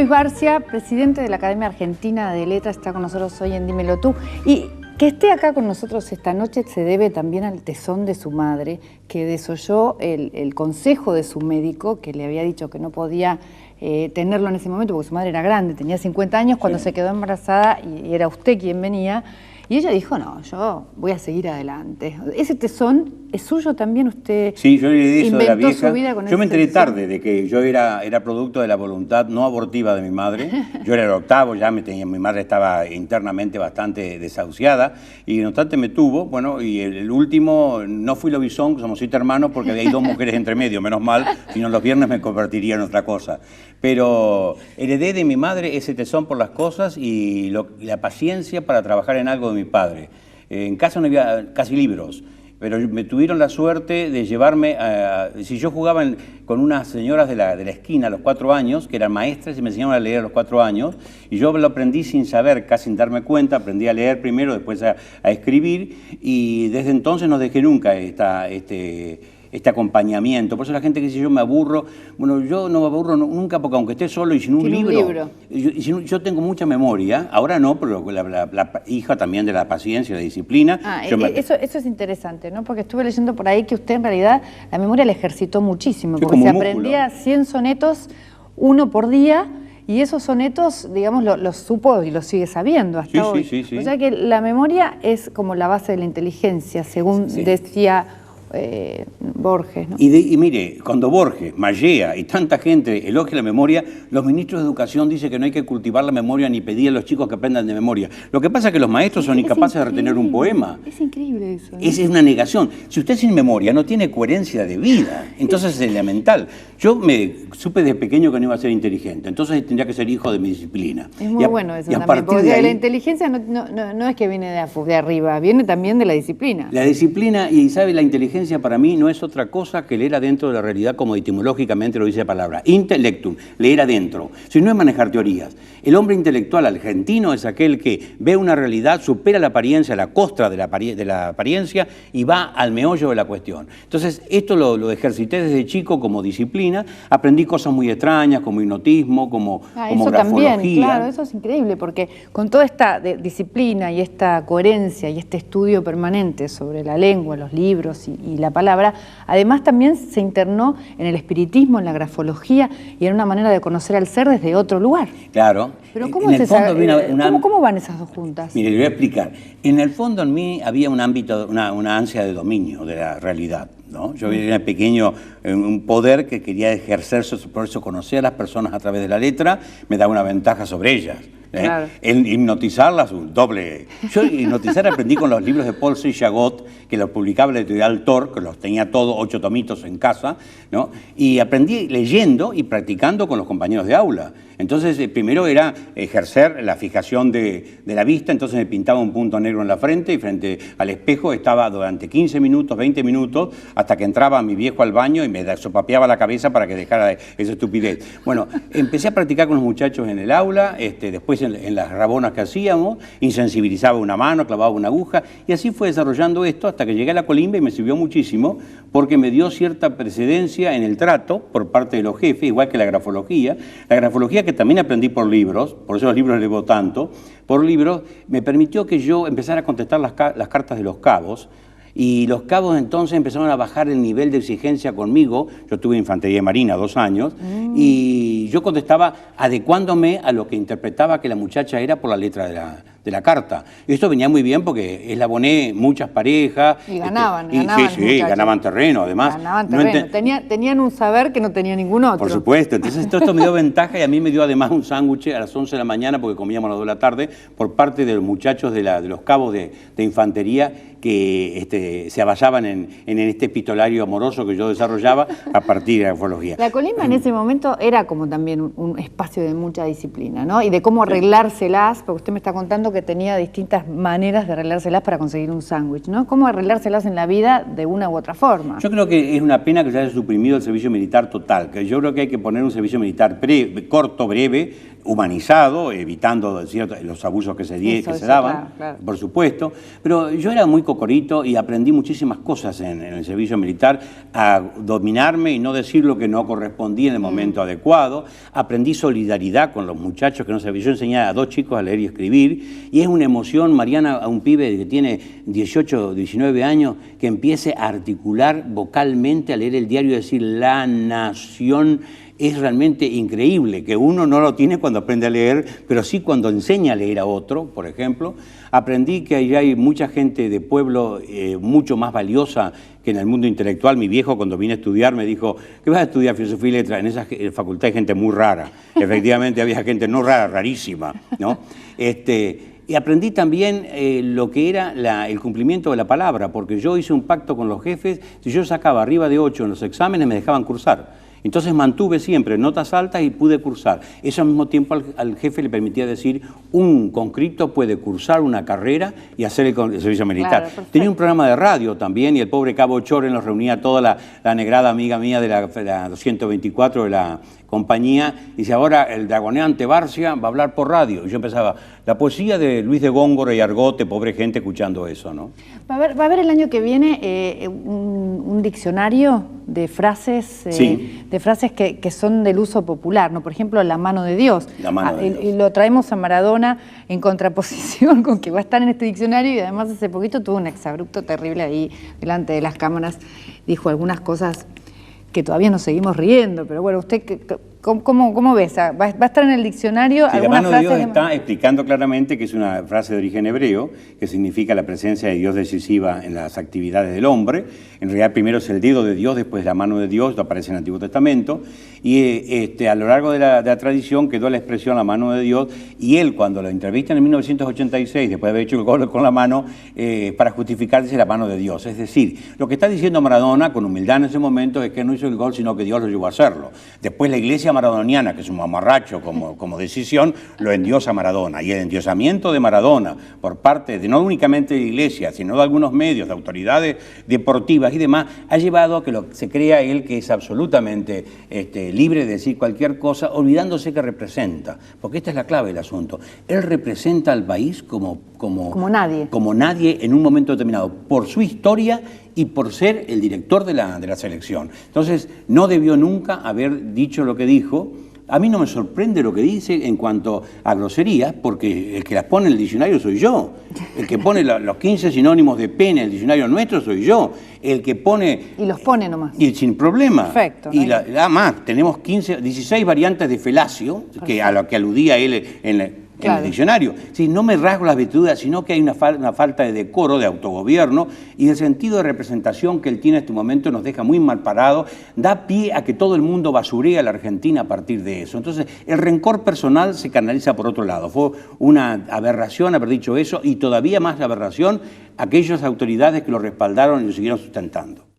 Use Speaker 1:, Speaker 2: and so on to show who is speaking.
Speaker 1: Luis Barcia, presidente de la Academia Argentina de Letras, está con nosotros hoy en Dímelo Tú. Y que esté acá con nosotros esta noche se debe también al tesón de su madre, que desoyó el consejo de su médico, que le había dicho que no podía tenerlo en ese momento, porque su madre era grande, tenía 50 años, cuando se quedó embarazada y era usted quien venía. Y ella dijo, no, yo voy a seguir adelante. ¿Ese tesón es suyo también? ¿Usted
Speaker 2: sí, yo le di eso de la vieja.
Speaker 1: Su vida con
Speaker 2: yo me enteré
Speaker 1: tesón?
Speaker 2: tarde de que yo era producto de la voluntad no abortiva de mi madre. Yo era el octavo, ya mi madre estaba internamente bastante desahuciada. Y no obstante me tuvo, bueno, y el último, no fui lobizón, somos 7 hermanos, porque había 2 mujeres entre medio, menos mal, si no los viernes me convertiría en otra cosa. Pero heredé de mi madre ese tesón por las cosas y la paciencia para trabajar en algo de mi padre. En casa no había casi libros, pero me tuvieron la suerte de llevarme si yo jugaba con unas señoras de la esquina a los 4 años, que eran maestras y me enseñaron a leer a los 4 años, y yo lo aprendí sin saber, casi sin darme cuenta, aprendí a leer primero, después a escribir, y desde entonces no dejé nunca este acompañamiento. Por eso la gente que dice yo me aburro, bueno, yo no me aburro nunca, porque aunque esté solo y sin un libro. Yo tengo mucha memoria, ahora no, pero la hija también de la paciencia y la disciplina.
Speaker 1: Eso es interesante, ¿no? Porque estuve leyendo por ahí que usted en realidad la memoria la ejercitó muchísimo, porque se aprendía 100 sonetos, 1 por día, y esos sonetos, digamos, los supo y los sigue sabiendo hasta hoy.
Speaker 2: Sí.
Speaker 1: O sea que la memoria es como la base de la inteligencia, según decía Borges, ¿no?
Speaker 2: Y mire, cuando Borges, Mallea y tanta gente elogia la memoria, los ministros de Educación dicen que no hay que cultivar la memoria ni pedir a los chicos que aprendan de memoria. Lo que pasa es que los maestros son incapaces de retener un poema.
Speaker 1: Es increíble eso.
Speaker 2: Esa es una negación. Si usted sin memoria no tiene coherencia de vida, entonces es elemental. Yo me supe de pequeño que no iba a ser inteligente, entonces tendría que ser hijo de mi disciplina.
Speaker 1: Es muy bueno eso también, porque la inteligencia no es que viene de arriba, viene también de la disciplina.
Speaker 2: La disciplina, y sabe, la inteligencia para mí no es otra cosa que leer adentro de la realidad, como etimológicamente lo dice la palabra. Intellectum, leer adentro. Si no es manejar teorías. El hombre intelectual argentino es aquel que ve una realidad, supera la apariencia, la costra de la apariencia y va al meollo de la cuestión. Entonces, esto lo ejercité desde chico como disciplina. Aprendí cosas muy extrañas, como hipnotismo, como
Speaker 1: eso
Speaker 2: grafología.
Speaker 1: También, claro, eso es increíble, porque con toda esta disciplina y esta coherencia y este estudio permanente sobre la lengua, los libros y la palabra, además también se internó en el espiritismo, en la grafología y en una manera de conocer al ser desde otro lugar.
Speaker 2: Claro.
Speaker 1: Pero ¿cómo van esas dos juntas?
Speaker 2: Mire, le voy a explicar. En el fondo en mí había un ámbito, una ansia de dominio de la realidad, ¿no? Yo era pequeño, un poder que quería ejercer, por eso conocía a las personas a través de la letra, me daba una ventaja sobre ellas.
Speaker 1: Claro.
Speaker 2: En hipnotizarlas, un doble. Yo hipnotizar aprendí con los libros de Paul C. Jagot, que los publicaba la editorial Tor, que los tenía todos, 8 tomitos en casa, ¿no? Y aprendí leyendo y practicando con los compañeros de aula. Entonces, primero era ejercer la fijación de la vista, entonces me pintaba un punto negro en la frente y frente al espejo estaba durante 15 minutos, 20 minutos, hasta que entraba mi viejo al baño y me sopapeaba la cabeza para que dejara esa estupidez. Bueno, empecé a practicar con los muchachos en el aula, después en las rabonas que hacíamos, insensibilizaba una mano, clavaba una aguja, y así fue desarrollando esto hasta que llegué a la colimba y me sirvió muchísimo porque me dio cierta precedencia en el trato por parte de los jefes, igual que la grafología que también aprendí por libros, por eso los libros leo tanto, por libros, me permitió que yo empezara a contestar las cartas de los cabos, y los cabos entonces empezaron a bajar el nivel de exigencia conmigo. Yo tuve infantería de marina 2 años y yo contestaba adecuándome a lo que interpretaba que la muchacha era por la letra de la carta. Y esto venía muy bien porque eslaboné muchas parejas.
Speaker 1: Y ganaban.
Speaker 2: Sí, ganaban terreno además.
Speaker 1: Ganaban terreno. Tenían un saber que no tenía ningún otro.
Speaker 2: Por supuesto. Entonces todo esto me dio ventaja y a mí me dio además un sándwich a las 11 de la mañana porque comíamos a las 2 de la tarde por parte de los muchachos de los cabos de infantería que se avallaban en este epistolario amoroso que yo desarrollaba a partir de la grafología.
Speaker 1: La colimba en ese momento era como también un espacio de mucha disciplina, ¿no? Y de cómo arreglárselas, porque usted me está contando contando que tenía distintas maneras de arreglárselas para conseguir un sándwich, ¿no? ¿Cómo arreglárselas en la vida de una u otra forma?
Speaker 2: Yo creo que es una pena que se haya suprimido el servicio militar total, que yo creo que hay que poner un servicio militar corto, breve, humanizado, evitando los abusos que se daban, claro. Por supuesto. Pero yo era muy cocorito y aprendí muchísimas cosas en el servicio militar, a dominarme y no decir lo que no correspondía en el momento adecuado. Aprendí solidaridad con los muchachos que no sabían. Yo enseñé a 2 chicos a leer y escribir, y es una emoción, Mariana, a un pibe que tiene 18, 19 años, que empiece a articular vocalmente, a leer el diario y decir La Nación. Es realmente increíble, que uno no lo tiene cuando aprende a leer, pero sí cuando enseña a leer a otro, por ejemplo. Aprendí que allá hay mucha gente de pueblo mucho más valiosa que en el mundo intelectual. Mi viejo, cuando vine a estudiar, me dijo, ¿qué vas a estudiar filosofía y letras? En esa facultad hay gente muy rara. Efectivamente había gente no rara, rarísima, ¿no? Y aprendí también lo que era el cumplimiento de la palabra, porque yo hice un pacto con los jefes. Si yo sacaba arriba de 8 en los exámenes, me dejaban cursar. Entonces mantuve siempre notas altas y pude cursar. Eso al mismo tiempo al jefe le permitía decir, un conscripto puede cursar una carrera y hacer el servicio militar. Claro, tenía un programa de radio también, y el pobre Cabo Choren nos reunía toda la negrada amiga mía de la 224 de la compañía, y dice, ahora el dragoneante Barcia va a hablar por radio. Y yo empezaba, la poesía de Luis de Góngora y Argote, pobre gente escuchando eso, ¿no?
Speaker 1: Va a haber el año que viene un diccionario de frases,
Speaker 2: sí,
Speaker 1: de frases que son del uso popular, ¿no? Por ejemplo, la mano de Dios.
Speaker 2: La mano de Dios.
Speaker 1: Y lo traemos a Maradona en contraposición con que va a estar en este diccionario, y además hace poquito tuvo un exabrupto terrible ahí delante de las cámaras. Dijo algunas cosas que todavía nos seguimos riendo, pero bueno, usted, ¿cómo ves? ¿Va a estar en el diccionario?
Speaker 2: Sí, la mano de Dios está explicando claramente que es una frase de origen hebreo, que significa la presencia de Dios decisiva en las actividades del hombre. En realidad primero es el dedo de Dios, después la mano de Dios, esto aparece en el Antiguo Testamento, y a lo largo de la tradición quedó la expresión la mano de Dios, y él cuando lo entrevistan en 1986, después de haber hecho el gol con la mano, para justificar dice la mano de Dios. Es decir, lo que está diciendo Maradona con humildad en ese momento es que no hizo el gol, sino que Dios lo llevó a hacerlo. Después la iglesia maradoniana, que es un mamarracho como decisión, lo endiosa a Maradona, y el endiosamiento de Maradona por parte de no únicamente de la iglesia, sino de algunos medios, de autoridades deportivas y demás, ha llevado a que se crea él que es absolutamente libre de decir cualquier cosa, olvidándose que representa, porque esta es la clave del asunto. Él representa al país como nadie en un momento determinado, por su historia y por ser el director de la selección. Entonces, no debió nunca haber dicho lo que dijo. A mí no me sorprende lo que dice en cuanto a groserías, porque el que las pone en el diccionario soy yo. El que pone los 15 sinónimos de pene en el diccionario nuestro soy yo. El que pone...
Speaker 1: Y los pone nomás.
Speaker 2: Y sin problema.
Speaker 1: Perfecto.
Speaker 2: Y además, tenemos 16 variantes de felacio, a lo que aludía él en el diccionario. Sí, no me rasgo las vestiduras, sino que hay una falta de decoro, de autogobierno, y el sentido de representación que él tiene en este momento nos deja muy mal parados, da pie a que todo el mundo basuree a la Argentina a partir de eso. Entonces, el rencor personal se canaliza por otro lado. Fue una aberración haber dicho eso, y todavía más aberración aquellas autoridades que lo respaldaron y lo siguieron sustentando.